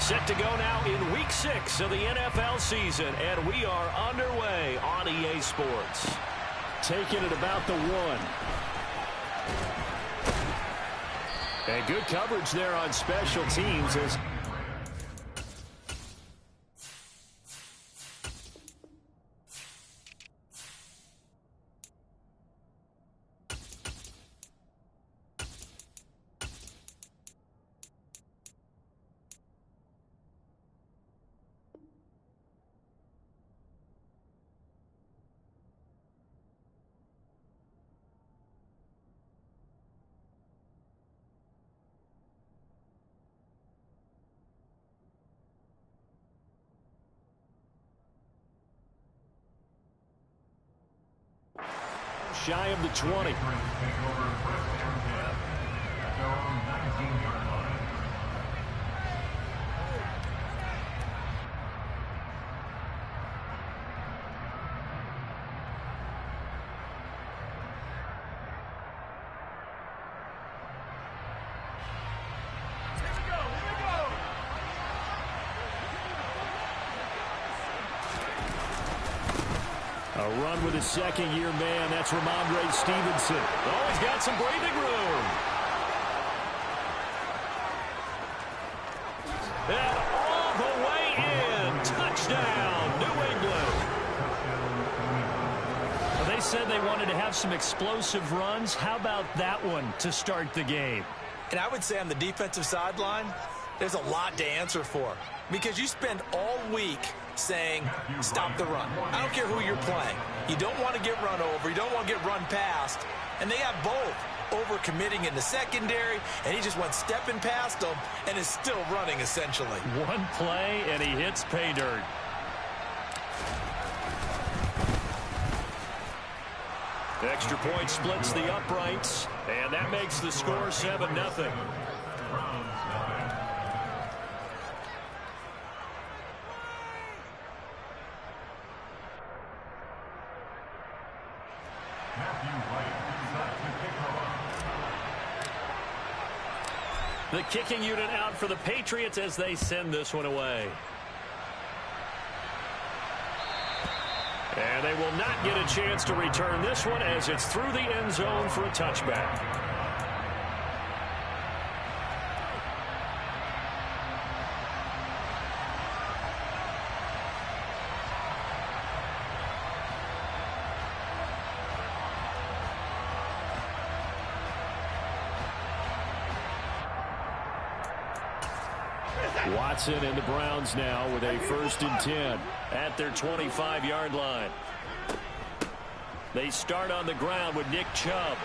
Set to go now in Week 6 of the NFL season, and we are underway on EA Sports. Taking it about the 1. And good coverage there on special teams as shy of the 20. A run with a second-year man. That's Ramondre Stevenson. Oh, he's got some breathing room. And all the way in. Touchdown, New England. Well, they said they wanted to have some explosive runs. How about that one to start the game? And I would say on the defensive sideline, there's a lot to answer for. Because you spend all week saying, stop the run. I don't care who you're playing. You don't want to get run over. You don't want to get run past. And they have both. Over-committing in the secondary, and he just went stepping past them and is still running, essentially. One play, and he hits pay dirt. Extra point splits the uprights, and that makes the score 7-0. The kicking unit out for the Patriots as they send this one away. And they will not get a chance to return this one as it's through the end zone for a touchback. Watson and the Browns now with a 1st and 10 at their 25-yard line. They start on the ground with Nick Chubb.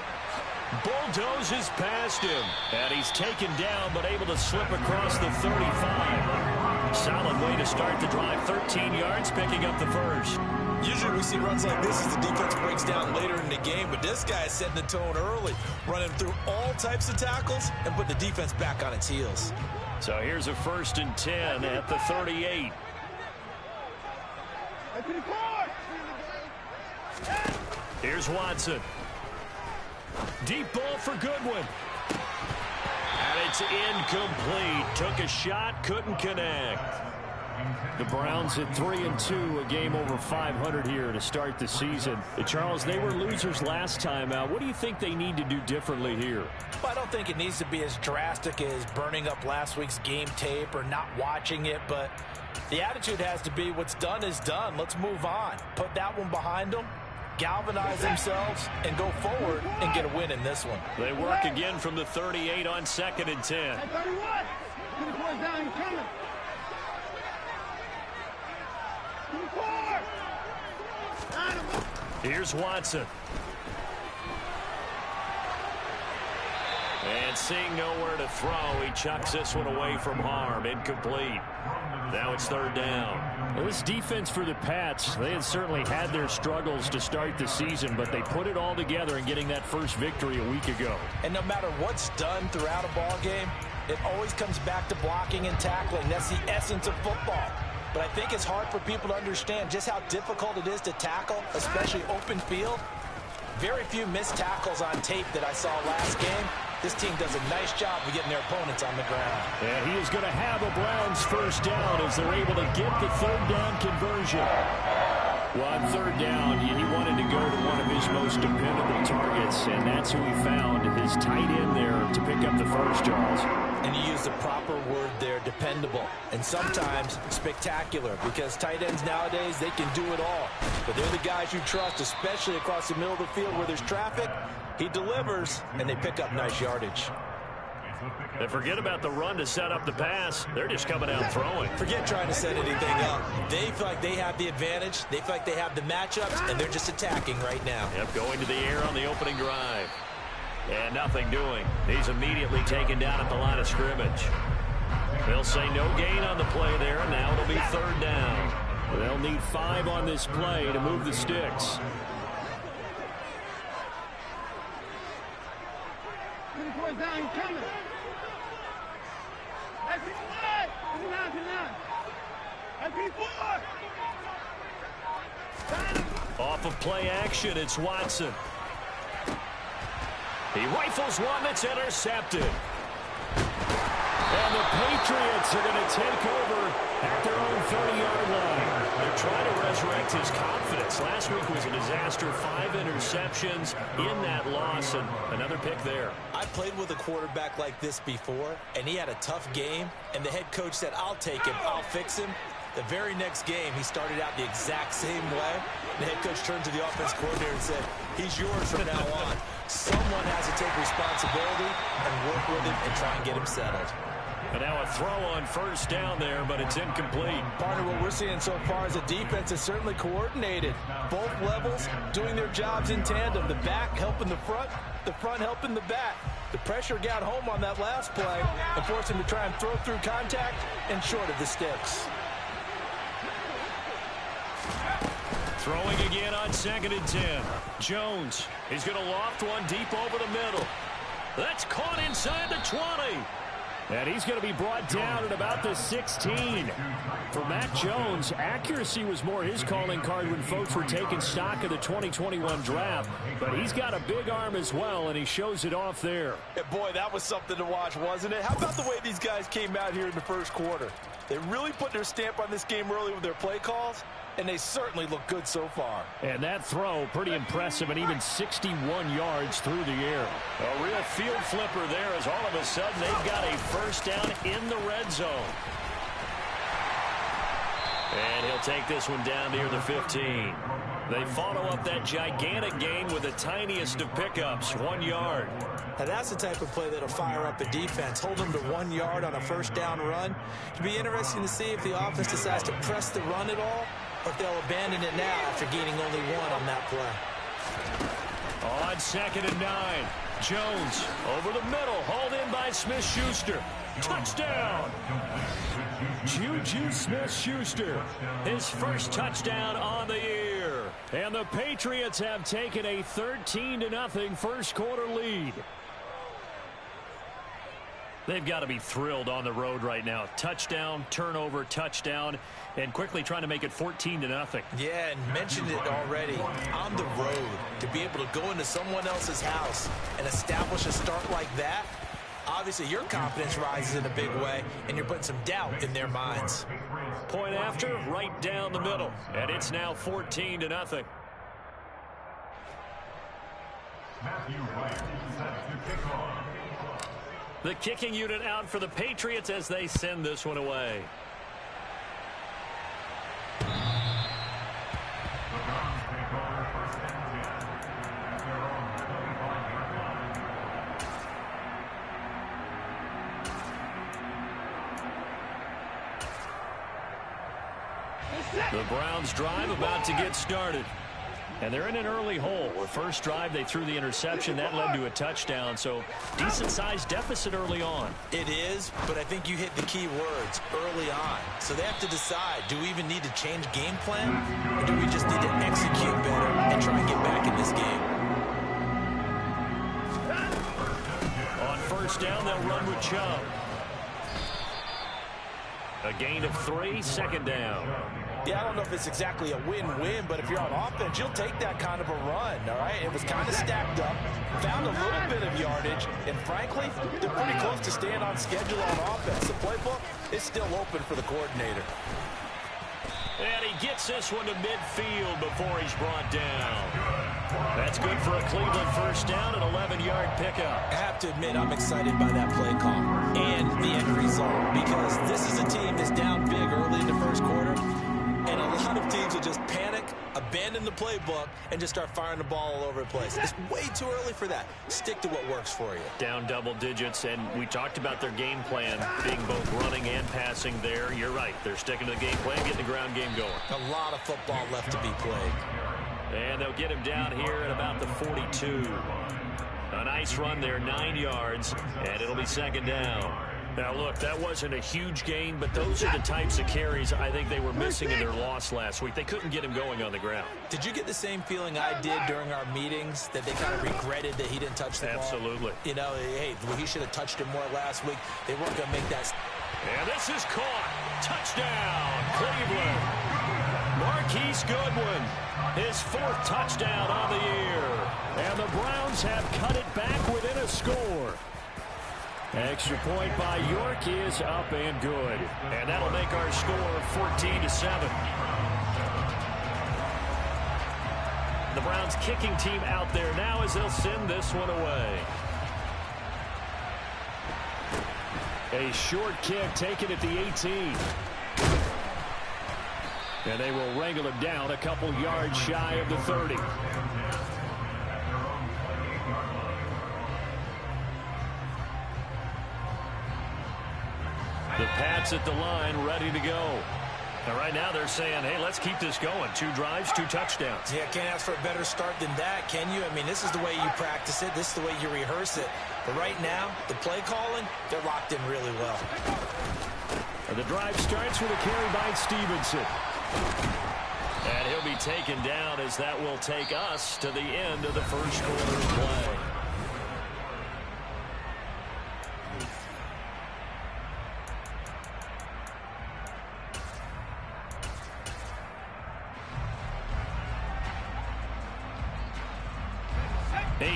Bulldozes past him, and he's taken down but able to slip across the 35. Solid way to start the drive. 13 yards, picking up the first. Usually we see runs like this as the defense breaks down later in the game, but this guy is setting the tone early, running through all types of tackles and putting the defense back on its heels. So here's a 1st and 10 at the 38. Here's Watson. Deep ball for Goodwin. And it's incomplete. Took a shot, couldn't connect. The Browns at 3-2, a game over 500 here to start the season. Charles, they were losers last time out. What do you think they need to do differently here? Well, I don't think it needs to be as drastic as burning up last week's game tape or not watching it, but the attitude has to be what's done is done. Let's move on. Put that one behind them, galvanize themselves, and go forward and get a win in this one. They work again from the 38 on 2nd and 10. Here's Watson. And seeing nowhere to throw, he chucks this one away from harm. Incomplete. Now it's 3rd down. Well, this defense for the Pats, they had certainly had their struggles to start the season, but they put it all together in getting that first victory a week ago. And no matter what's done throughout a ball game, it always comes back to blocking and tackling. That's the essence of football. But I think it's hard for people to understand just how difficult it is to tackle, especially open field. Very few missed tackles on tape that I saw last game, This team does a nice job of getting their opponents on the ground. And he is going to have a Browns first down as they're able to get the third down conversion. Well, on third down, he wanted to go to one of his most dependable targets, and that's who he found, his tight end there to pick up the first, Charles. And you use the proper word there, dependable, and sometimes spectacular, because tight ends nowadays, they can do it all. But they're the guys you trust, especially across the middle of the field where there's traffic. He delivers, and they pick up nice yardage. And forget about the run to set up the pass. They're just coming out throwing. Forget trying to set anything up. They feel like they have the advantage. They feel like they have the matchups, and they're just attacking right now. Yep, going to the air on the opening drive. And nothing doing. He's immediately taken down at the line of scrimmage. They'll say no gain on the play there, and now it'll be third down. They'll need 5 on this play to move the sticks. Off of play action, it's Watson. He rifles one that's intercepted. And the Patriots are going to take over at their own 30-yard line. They're trying to resurrect his confidence. Last week was a disaster. 5 interceptions in that loss, and another pick there. I played with a quarterback like this before, and he had a tough game, and the head coach said, I'll take him, I'll fix him. The very next game, he started out the exact same way. The head coach turned to the offense coordinator and said, he's yours from now on. Someone has to take responsibility and work with him and try and get him settled. And now a throw on first down there, but it's incomplete. Partner, what we're seeing so far is a defense is certainly coordinated. Both levels doing their jobs in tandem. The back helping the front helping the back. The pressure got home on that last play and forced him to try and throw through contact and short of the sticks. Throwing again on 2nd and 10. Jones, he's going to loft one deep over the middle. That's caught inside the 20. And he's going to be brought down at about the 16. For Mac Jones, accuracy was more his calling card when folks were taking stock of the 2021 draft. But he's got a big arm as well, and he shows it off there. And boy, that was something to watch, wasn't it? How about the way these guys came out here in the first quarter? They really put their stamp on this game early with their play calls, and they certainly look good so far. And that throw, pretty impressive, and even 61 yards through the air. A real field flipper there as all of a sudden they've got a first down in the red zone. And he'll take this one down near the 15. They follow up that gigantic gain with the tiniest of pickups, 1 yard. Now that's the type of play that'll fire up a defense. Hold them to 1 yard on a first down run. It'll be interesting to see if the offense decides to press the run at all, or if they'll abandon it now after gaining only 1 on that play. On 2nd and 9, Jones over the middle, hauled in by Smith-Schuster. Touchdown! Juju Smith-Schuster, his first touchdown on the year. And the Patriots have taken a 13-0 first quarter lead. They've got to be thrilled on the road right now. Touchdown, turnover, touchdown, and quickly trying to make it 14-0. Yeah, and mentioned it already. On the road, to be able to go into someone else's house and establish a start like that, obviously your confidence rises in a big way, and you're putting some doubt in their minds. Point after, right down the middle, and it's now 14-0. Matthew Wright sets the kickoff. The kicking unit out for the Patriots as they send this one away. The Browns take over 1st and 10 at their own 35-yard line. The Browns drive about to get started. And they're in an early hole. The first drive, they threw the interception. That led to a touchdown, so decent-sized deficit early on. It is, but I think you hit the key words, early on. So they have to decide, do we even need to change game plan, or do we just need to execute better and try and get back in this game? On first down, they'll run with Chubb. A gain of 3, 2nd down. Yeah, I don't know if it's exactly a win-win, but if you're on offense, you'll take that kind of a run, all right? It was kind of stacked up, found a little bit of yardage, and frankly, they're pretty close to staying on schedule on offense. The playbook is still open for the coordinator. And he gets this one to midfield before he's brought down. That's good for a Cleveland first down, an 11-yard pickup. I have to admit, I'm excited by that play call and the end result, because this is a team that's down big early in the first quarter, and a lot of teams will just panic, abandon the playbook, and just start firing the ball all over the place. It's way too early for that. Stick to what works for you. Down double digits, and we talked about their game plan being both running and passing there. You're right. They're sticking to the game plan, getting the ground game going. A lot of football left to be played. And they'll get him down here at about the 42. A nice run there, 9 yards, and it'll be second down. Now, look, that wasn't a huge gain, but those are the types of carries I think they were missing in their loss last week. They couldn't get him going on the ground. Did you get the same feeling I did during our meetings, that they kind of regretted that he didn't touch the ball? Absolutely. You know, hey, he should have touched it more last week. They weren't going to make that. And this is caught. Touchdown, Cleveland. Marquise Goodwin, his 4th touchdown on the year. And the Browns have cut it back within a score. Extra point by York is up and good. And that'll make our score 14-7. The Browns kicking team out there now as they'll send this one away. A short kick taken at the 18. And they will wrangle him down a couple yards shy of the 30. The Pats at the line, ready to go. And right now they're saying, hey, let's keep this going. 2 drives, 2 touchdowns. Yeah, can't ask for a better start than that, can you? I mean, this is the way you practice it. This is the way you rehearse it. But right now, the play calling, they're locked in really well. And the drive starts with a carry by Stevenson. And he'll be taken down as that will take us to the end of the first quarter of play.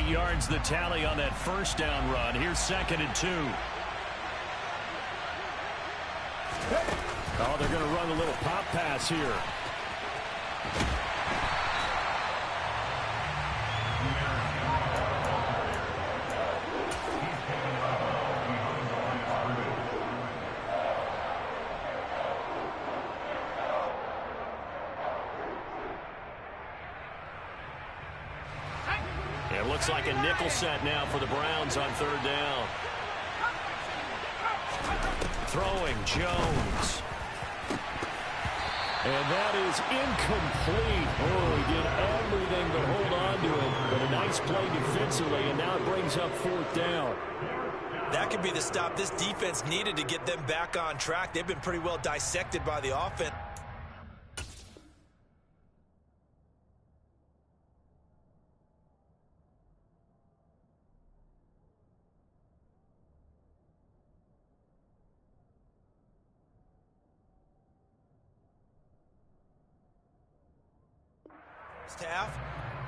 Yards the tally on that first down run. Here's 2nd and 2. Oh, they're going to run a little pop pass here. It looks like a nickel set now for the Browns on 3rd down. Throwing Jones. And that is incomplete. Oh, he did everything but hold on to it. But a nice play defensively, and now it brings up 4th down. That could be the stop this defense needed to get them back on track. They've been pretty well dissected by the offense. Half.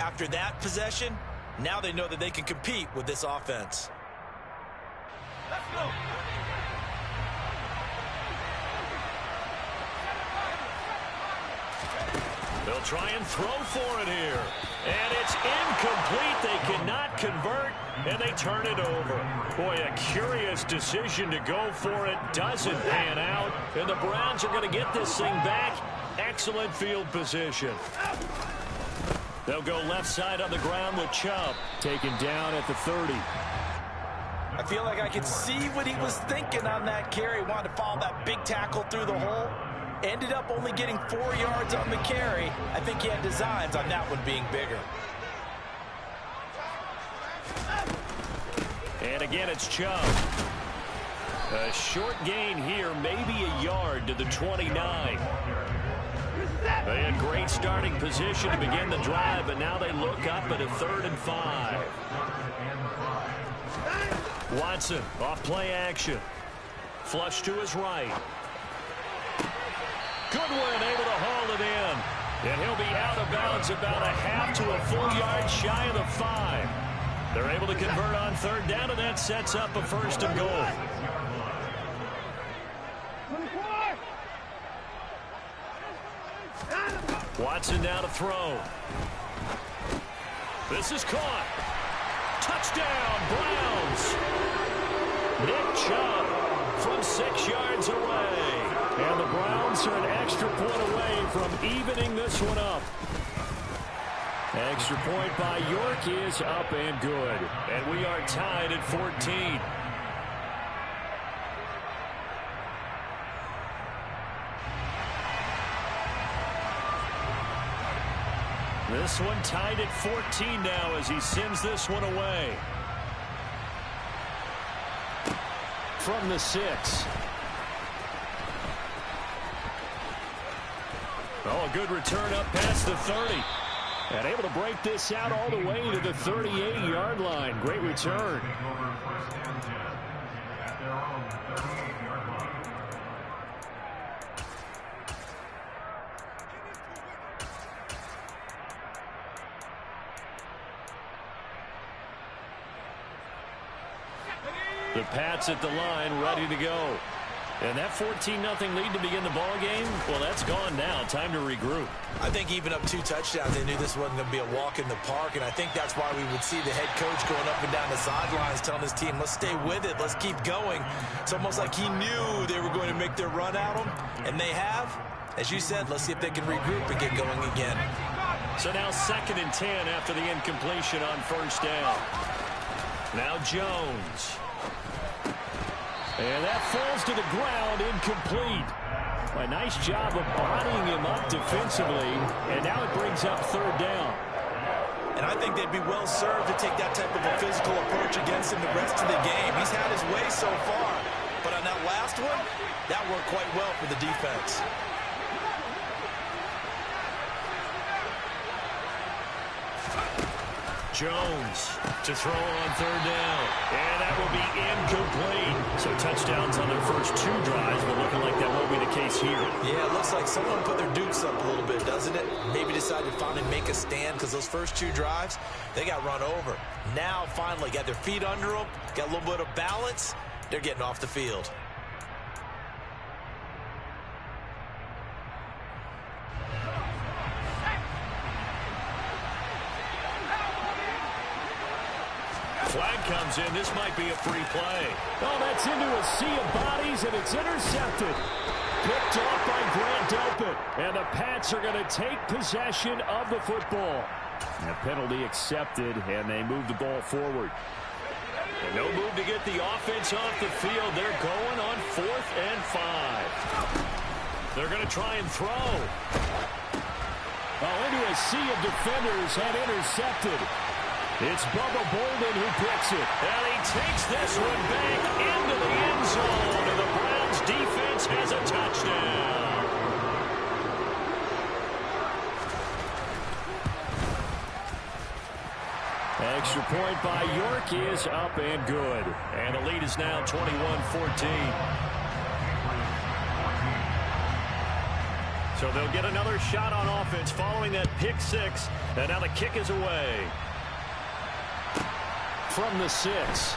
After that possession, now they know that they can compete with this offense. Let's go. They'll try and throw for it here. And it's incomplete. They cannot convert, and they turn it over. Boy, a curious decision to go for it. Doesn't pan out, and the Browns are going to get this thing back. Excellent field position. They'll go left side on the ground with Chubb. Taken down at the 30. I feel like I could see what he was thinking on that carry. Wanted to follow that big tackle through the hole. Ended up only getting 4 yards on the carry. I think he had designs on that one being bigger. And again, it's Chubb. A short gain here, maybe a yard to the 29. They had great starting position to begin the drive, and now they look up at a 3rd and 5. Watson off play action. Flush to his right. Goodwin able to haul it in. And he'll be out of bounds about a half to a full yard shy of the 5. They're able to convert on third down, and that sets up a first and goal. Watson now to throw. This is caught. Touchdown, Browns. Nick Chubb from 6 yards away. And the Browns are an extra point away from evening this one up. Extra point by York is up and good. And we are tied at 14. This one tied at 14 now as he sends this one away. From the 6. Oh, a good return up past the 30. And able to break this out all the way to the 38-yard line. Great return. The Pats at the line, ready to go. And that 14-0 lead to begin the ball game, well, that's gone now. Time to regroup. I think even up 2 touchdowns, they knew this wasn't going to be a walk in the park, and I think that's why we would see the head coach going up and down the sidelines telling his team, let's stay with it, let's keep going. It's almost like he knew they were going to make their run at him, and they have. As you said, let's see if they can regroup and get going again. So now 2nd and 10 after the incompletion on first down. Now Jones. And that falls to the ground, incomplete. A nice job of bodying him up defensively, and now it brings up third down. And I think they'd be well served to take that type of a physical approach against him the rest of the game. He's had his way so far, but on that last one, that worked quite well for the defense. Jones to throw on third down. And that will be incomplete. So touchdowns on their first 2 drives, but looking like that won't be the case here. Yeah, it looks like someone put their dukes up a little bit, doesn't it? Maybe decided to finally make a stand because those first 2 drives, they got run over. Now finally got their feet under them, got a little bit of balance. They're getting off the field. Flag comes in. This might be a free play. Oh, that's into a sea of bodies, and it's intercepted. Picked off by Grant Delpit. And the Pats are going to take possession of the football. And a penalty accepted, and they move the ball forward. And no move to get the offense off the field. They're going on 4th and 5. They're going to try and throw. Oh, into a sea of defenders and intercepted. It's Bubba Bolden who picks it. And he takes this one back into the end zone. And the Browns defense has a touchdown. Extra point by York is up and good. And the lead is now 21-14. So they'll get another shot on offense following that pick 6. And now the kick is away. From the 6.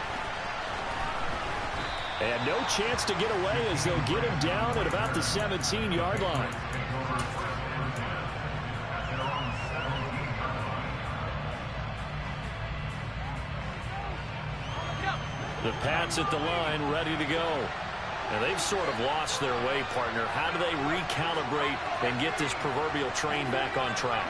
And no chance to get away as they'll get him down at about the 17-yard line. The Pats at the line, ready to go. And they've sort of lost their way, partner. How do they recalibrate and get this proverbial train back on track?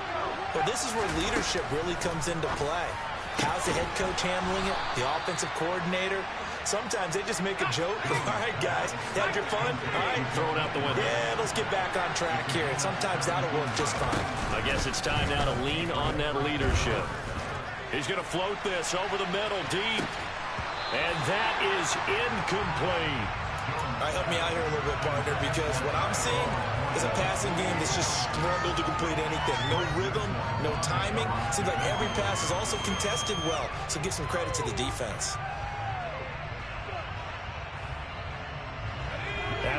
Well, this is where leadership really comes into play. How's the head coach handling it? The offensive coordinator? Sometimes they just make a joke. All right, guys, had your fun? All right. Throw it out the window. Yeah, let's get back on track here. And sometimes that'll work just fine. I guess it's time now to lean on that leadership. He's going to float this over the middle, deep. And that is incomplete. All right, help me out here a little bit, partner, because what I'm seeing is a passing game that's just struggled to complete anything. No rhythm, no timing. Seems like every pass is also contested well, so give some credit to the defense.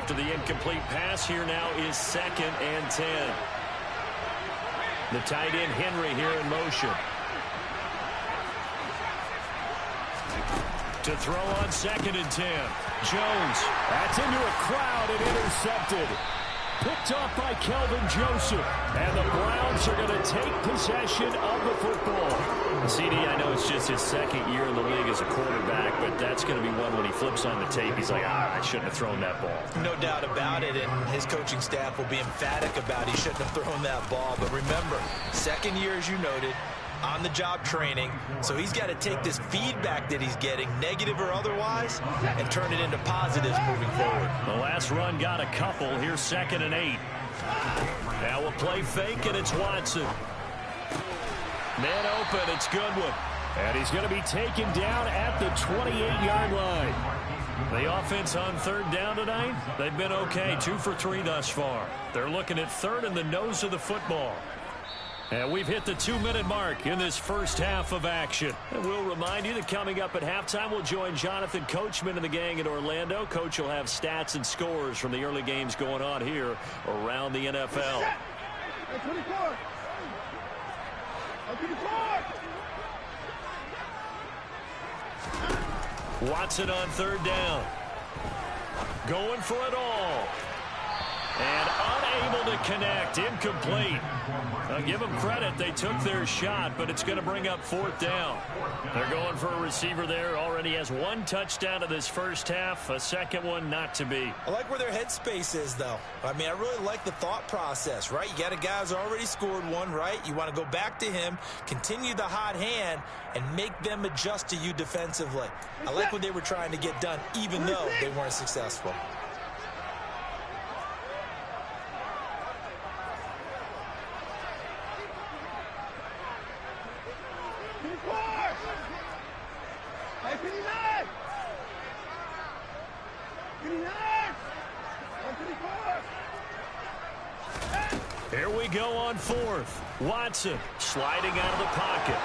after the incomplete pass. Here now is 2nd and 10. The tight end Henry here in motion. To throw on 2nd and 10. Jones. That's into a crowd and intercepted. Picked off by Kelvin Joseph. And the Browns are going to take possession of the football. CD, I know it's just his 2nd year in the league as a quarterback, but that's going to be one when he flips on the tape. He's like, I shouldn't have thrown that ball. No doubt about it, and his coaching staff will be emphatic about he shouldn't have thrown that ball. But remember, 2nd year, as you noted, on-the-job training, so he's got to take this feedback that he's getting, negative or otherwise, and turn it into positives moving forward. The last run got a couple. Here's 2nd and 8. Now we'll play fake, and it's Watson. Man open, it's Goodwin. And he's going to be taken down at the 28-yard line. The offense on 3rd down tonight, they've been okay, 2 for 3 thus far. They're looking at 3rd in the nose of the football. And we've hit the 2-minute mark in this first half of action. And we'll remind you that coming up at halftime, we'll join Jonathan Coachman and the gang in Orlando. Coach will have stats and scores from the early games going on here around the NFL. Watson on 3rd down. Going for it all. And unable to connect. Incomplete. Now give them credit. They took their shot, but it's going to bring up 4th down. They're going for a receiver there. Already has 1 touchdown in this first half. A 2nd one not to be. I like where their headspace is, though. I mean, I really like the thought process, right? You got a guy who's already scored 1, right? You want to go back to him, continue the hot hand, and make them adjust to you defensively. I like what they were trying to get done, even though they weren't successful. Here we go on 4th. Watson sliding out of the pocket.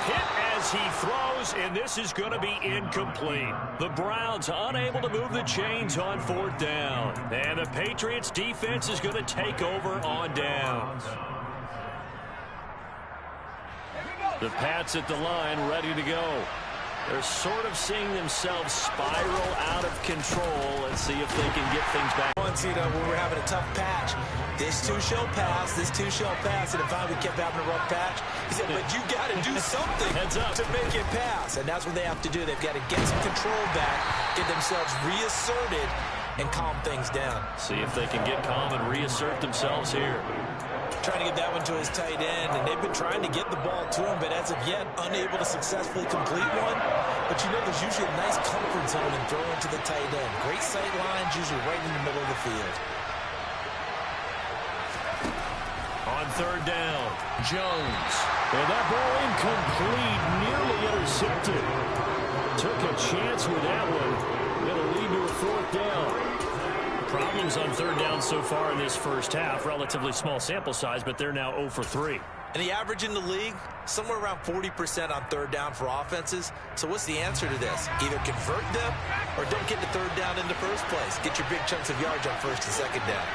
Hit as he throws, and this is going to be incomplete. The Browns unable to move the chains on 4th down. And the Patriots defense is going to take over on downs. The Pats at the line ready to go. They're sort of seeing themselves spiral out of control. Let's see if they can get things back. Once, you know, when we're having a tough patch, this too shall pass, this too shall pass. And if we kept having a rough patch, he said, but you got to do something to make it pass. And that's what they have to do. They've got to get some control back, get themselves reasserted, and calm things down. See if they can get calm and reassert themselves here. Trying to get that one to his tight end, and they've been trying to get the ball to him, but as of yet, unable to successfully complete one. But you know, there's usually a nice comfort zone in throwing to the tight end. Great sight lines, usually right in the middle of the field. On 3rd down, Jones. And that ball incomplete, nearly intercepted. Took a chance with that one. Going to lead to a 4th down. Problems on 3rd down so far in this first half. Relatively small sample size, but they're now 0 for 3. And the average in the league, somewhere around 40% on 3rd down for offenses. So what's the answer to this? Either convert them or don't get the 3rd down in the first place. Get your big chunks of yards on 1st and 2nd down.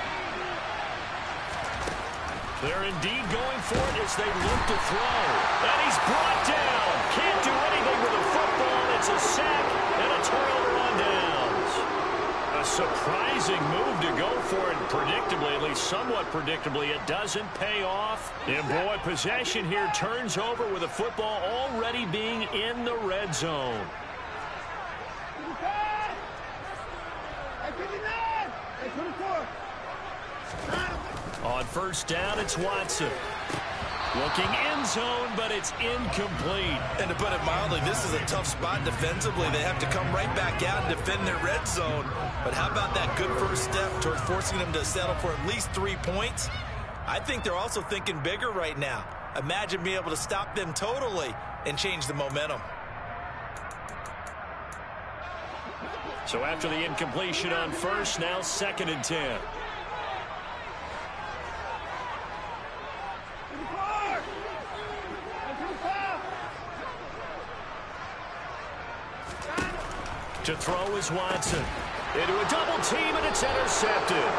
They're indeed going for it as they look to throw. And he's brought down. Can't do anything with the football. It's a sack and a turnover on downs. A surprising move to go for it. Predictably, at least somewhat predictably, it doesn't pay off. And boy, possession here turns over with the football already being in the red zone. On 1st down, it's Watson. Looking end zone, but it's incomplete. And to put it mildly, this is a tough spot defensively. They have to come right back out and defend their red zone. But how about that good first step towards forcing them to settle for at least 3 points? I think they're also thinking bigger right now. Imagine being able to stop them totally and change the momentum. So after the incompletion on 1st, now 2nd and 10. To throw is Watson. Into a double team, and it's intercepted.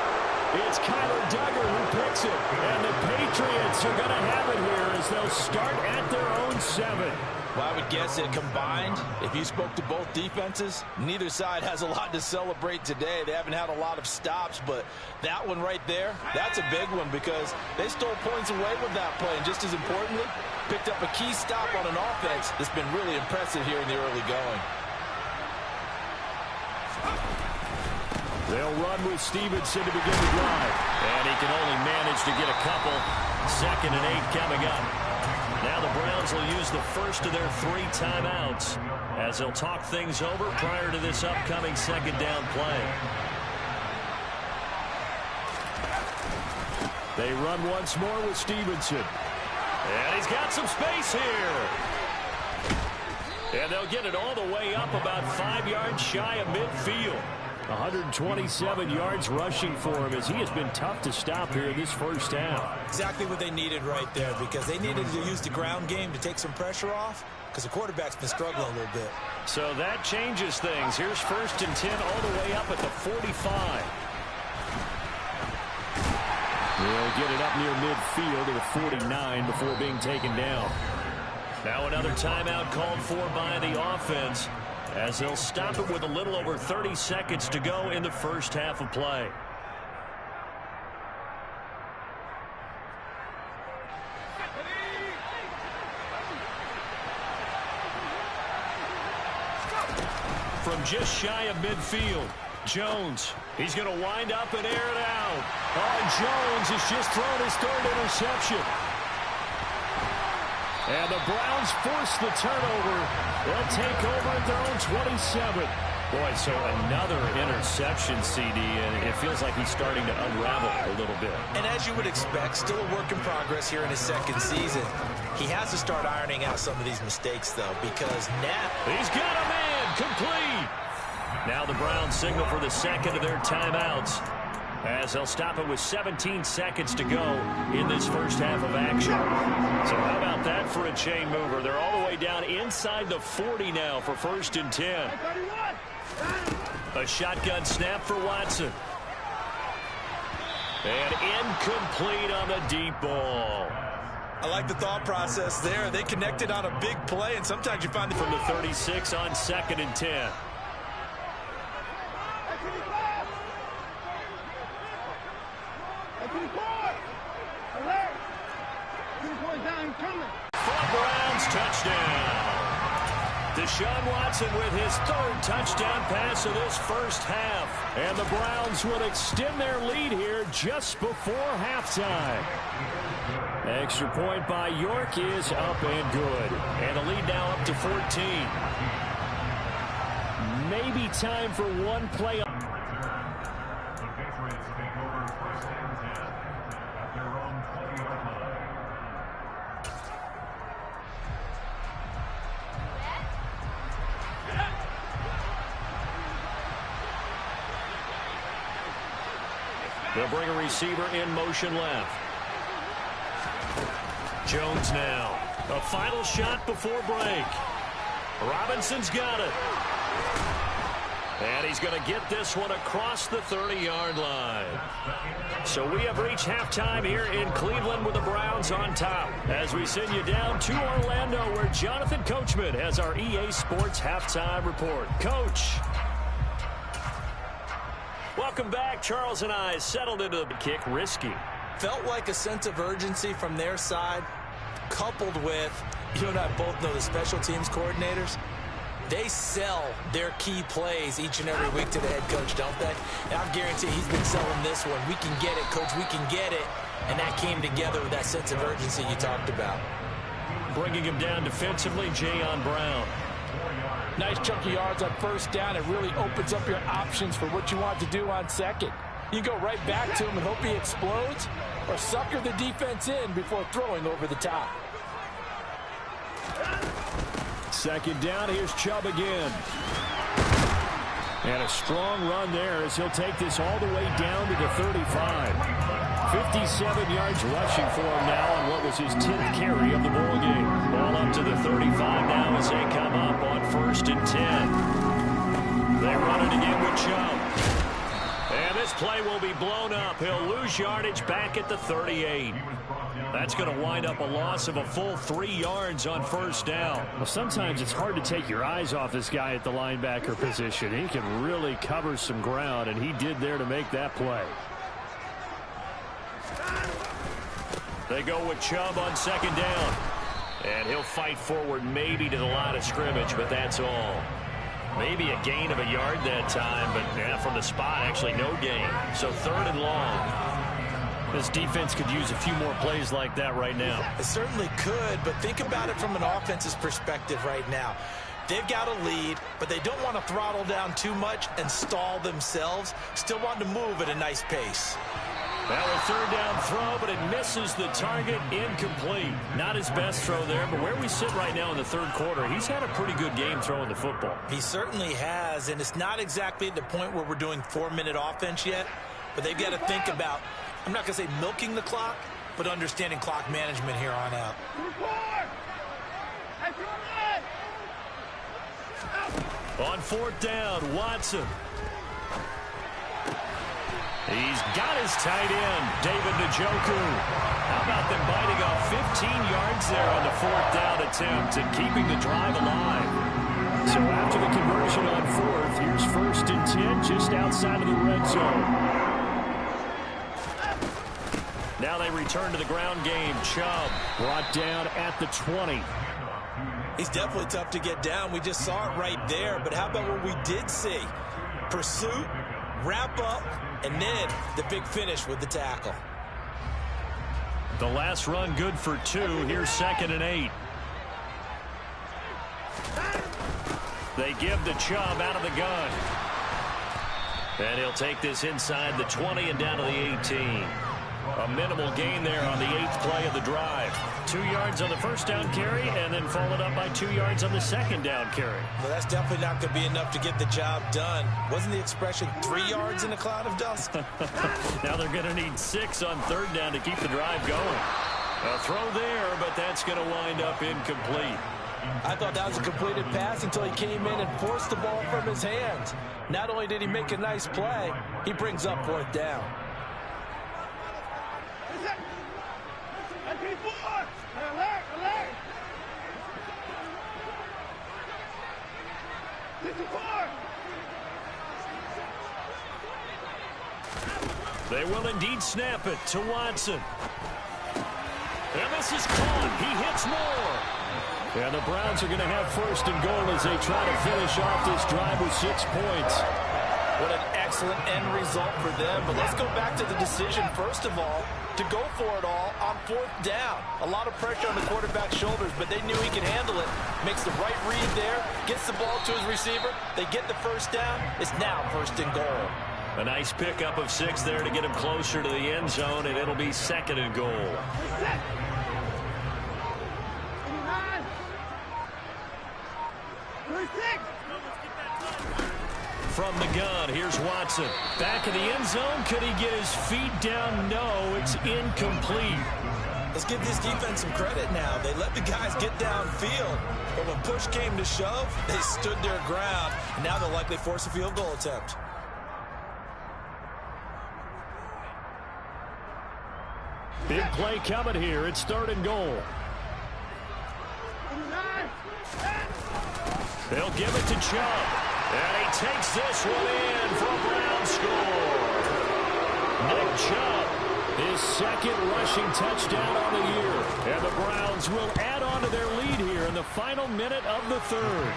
It's Kyler Duggar who picks it. And the Patriots are going to have it here as they'll start at their own 7. Well, I would guess that combined, if you spoke to both defenses, neither side has a lot to celebrate today. They haven't had a lot of stops, but that one right there, that's a big one because they stole points away with that play. And just as importantly, picked up a key stop on an offense that's been really impressive here in the early going. They'll run with Stevenson to begin the drive. And he can only manage to get a couple. 2nd and 8 coming up. Now the Browns will use the first of their 3 timeouts as they'll talk things over prior to this upcoming 2nd down play. They run once more with Stevenson. And he's got some space here. And they'll get it all the way up about 5 yards shy of midfield. 127 yards rushing for him as he has been tough to stop here in this first half. Exactly what they needed right there because they needed to use the ground game to take some pressure off because the quarterback's been struggling a little bit. So that changes things. Here's 1st and 10 all the way up at the 45. They'll get it up near midfield to the 49 before being taken down. Now another timeout called for by the offense as they'll stop it with a little over 30 seconds to go in the first half of play. From just shy of midfield, Jones. He's going to wind up and air it out. Oh, Jones has just thrown his 3rd interception. And the Browns force the turnover. They'll take over at their own 27. Boy, so another interception, CD, and it feels like he's starting to unravel a little bit. And as you would expect, still a work in progress here in his 2nd season. He has to start ironing out some of these mistakes, though, because now he's got a man complete. Now the Browns signal for the 2nd of their timeouts as they'll stop it with 17 seconds to go in this first half of action. So how about that for a chain mover? They're all the way down inside the 40 now for 1st and 10. A shotgun snap for Watson. And incomplete on the deep ball. I like the thought process there. They connected on a big play, and sometimes you find from the 36 on 2nd and 10. Browns touchdown. Deshaun Watson with his 3rd touchdown pass of this first half. And the Browns will extend their lead here just before halftime. Extra point by York is up and good. And the lead now up to 14. Maybe time for one play. The Patriots take over 1st and 10 at their own 20-yard line. They'll bring a receiver in motion left. Jones now. A final shot before break. Robinson's got it. And he's going to get this one across the 30-yard line. So we have reached halftime here in Cleveland with the Browns on top. As we send you down to Orlando where Jonathan Coachman has our EA Sports halftime report. Coach. Welcome back. Charles and I settled into the kick. Risky. Felt like a sense of urgency from their side, coupled with, you and I both know the special teams coordinators. They sell their key plays each and every week to the head coach, don't they? And I guarantee he's been selling this one. We can get it, coach. We can get it. And that came together with that sense of urgency you talked about. Bringing him down defensively, Jayon Brown. Nice chunky yards on 1st down. It really opens up your options for what you want to do on 2nd. You go right back to him and hope he explodes, or sucker the defense in before throwing over the top. 2nd down, here's Chubb again. And a strong run there as he'll take this all the way down to the 35. 57 yards rushing for him now on what was his 10th carry of the ball game. Ball up to the 35 now as they come up on 1st and 10. They run it again with Chubb. this play will be blown up. He'll lose yardage back at the 38. That's going to wind up a loss of a full 3 yards on first down. Well, sometimes it's hard to take your eyes off this guy at the linebacker position. He can really cover some ground, and he did there to make that play. They go with Chubb on second down. And he'll fight forward maybe to the line of scrimmage, but that's all. Maybe a gain of a yard that time, but from the spot, actually no gain. So 3rd and long. This defense could use a few more plays like that right now. It certainly could, but think about it from an offense's perspective right now. They've got a lead, but they don't want to throttle down too much and stall themselves. Still want to move at a nice pace. Now a 3rd down throw, but it misses the target, incomplete. Not his best throw there, but where we sit right now in the 3rd quarter, he's had a pretty good game throwing the football. He certainly has, and it's not exactly at the point where we're doing 4-minute offense yet, but they've got to think about, I'm not going to say milking the clock, but understanding clock management here on out. On 4th down, Watson. He's got his tight end, David Njoku. How about them biting off 15 yards there on the 4th down attempt and keeping the drive alive? So after the conversion on 4th, here's 1st and 10 just outside of the red zone. Now they return to the ground game. Chubb brought down at the 20. He's definitely tough to get down. We just saw it right there. But how about what we did see? Pursuit, wrap up, and then the big finish with the tackle. The last run good for 2. Here's 2nd and 8. They give the Chubb out of the gun. And he'll take this inside the 20 and down to the 18. A minimal gain there on the 8th play of the drive. 2 yards on the 1st down carry, and then followed up by 2 yards on the 2nd down carry. Well, that's definitely not going to be enough to get the job done. Wasn't the expression 3 yards in a cloud of dust? Now they're going to need 6 on 3rd down to keep the drive going. A throw there, but that's going to wind up incomplete. I thought that was a completed pass until he came in and forced the ball from his hands. Not only did he make a nice play, he brings up 4th down. They will indeed snap it to Watson. And this is caught. He hits more. And the Browns are going to have 1st and goal as they try to finish off this drive with 6 points. What an excellent end result for them. But let's go back to the decision, first of all, to go for it all on 4th down. A lot of pressure on the quarterback's shoulders, but they knew he could handle it. Makes the right read there, gets the ball to his receiver. They get the 1st down. It's now 1st and goal. A nice pickup of 6 there to get him closer to the end zone, and it'll be 2nd and goal. From the gun, here's Watson. Back in the end zone. Could he get his feet down? No, it's incomplete. Let's give this defense some credit now. They let the guys get downfield. But when push came to shove, they stood their ground. And now they'll likely force a field goal attempt. Big play coming here. It's 3rd and goal. They'll give it to Chubb. And he takes this one in for a Brown score. Nick Chubb, his 2nd rushing touchdown on the year. And the Browns will add on to their lead here in the final minute of the 3rd.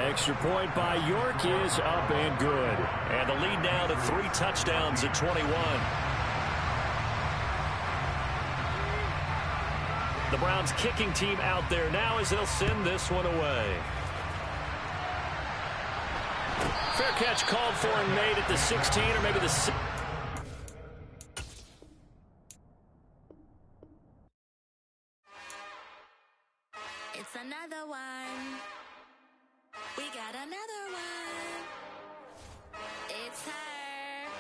Extra point by York is up and good. And the lead now to 3 touchdowns at 21. The Browns kicking team out there now as they'll send this one away. Fair catch called for and made at the 16 or maybe the 6. It's another one. We got another one. It's her.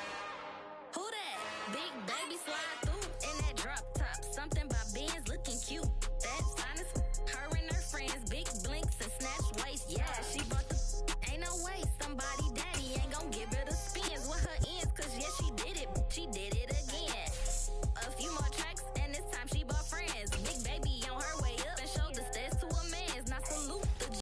Who that? Big baby slide through in that drop top. Something about Benz looking cute. That's honest. Her and her friends, big blinks and snatch waist. Yeah, she bought the. Ain't no way somebody daddy ain't gonna give her the spins with her ends She did it.